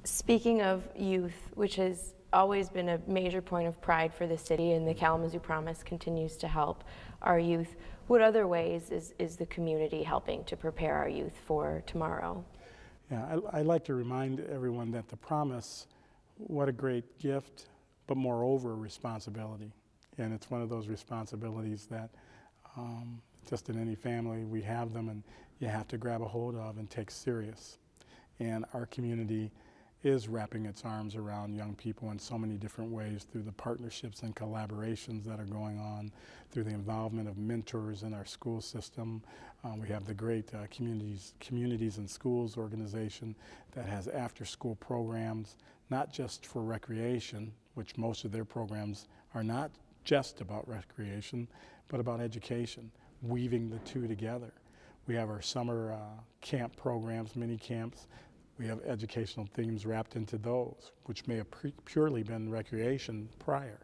Speaking of youth, which has always been a major point of pride for the city, and the Kalamazoo Promise continues to help our youth, what other ways is the community helping to prepare our youth for tomorrow? Yeah, I like to remind everyone that the Promise, what a great gift, but moreover, responsibility. And it's one of those responsibilities that just in any family, we have them and you have to grab a hold of and take serious. And our community is wrapping its arms around young people in so many different ways through the partnerships and collaborations that are going on, through the involvement of mentors in our school system. We have the great Communities and Schools organization that has after-school programs, not just for recreation, which most of their programs are not just about recreation, but about education, weaving the two together. We have our summer camp programs, mini camps. We have educational themes wrapped into those, which may have purely been recreation prior.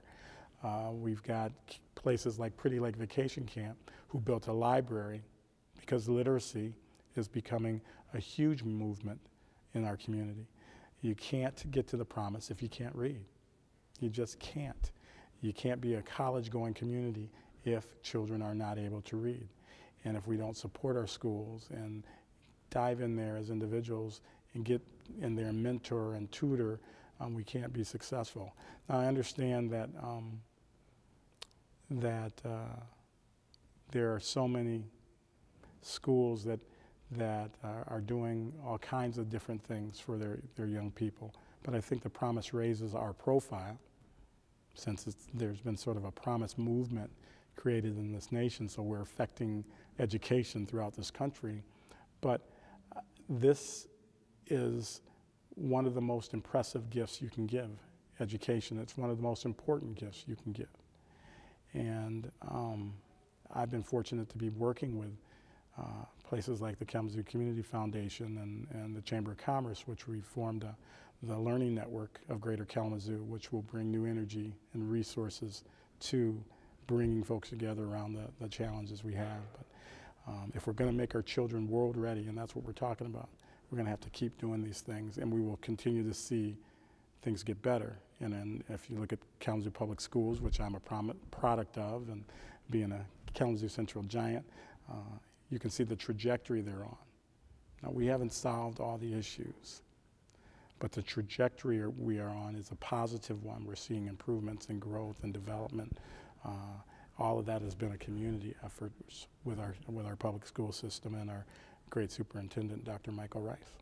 We've got places like Pretty Lake Vacation Camp, who built a library because literacy is becoming a huge movement in our community. You can't get to the Promise if you can't read. You just can't. You can't be a college-going community if children are not able to read. And if we don't support our schools and dive in there as individuals and get in there and mentor and tutor, we can't be successful. Now, I understand that there are so many schools that are doing all kinds of different things for their young people, but I think the Promise raises our profile, since there's been sort of a Promise movement created in this nation, so we're affecting education throughout this country. But this is one of the most impressive gifts you can give, education. It's one of the most important gifts you can give. And I've been fortunate to be working with places like the Kalamazoo Community Foundation and the Chamber of Commerce, which we formed the Learning Network of Greater Kalamazoo, which will bring new energy and resources to bringing folks together around the challenges we have. But if we're going to make our children world ready, and that's what we're talking about, we're going to have to keep doing these things, and we will continue to see things get better. And then if you look at Kalamazoo Public Schools, which I'm a product of, and being a Kalamazoo Central giant, you can see the trajectory they're on. Now, we haven't solved all the issues, but the trajectory we are on is a positive one. We're seeing improvements in growth and development. All of that has been a community effort with our public school system and our great superintendent, Dr. Michael Rice.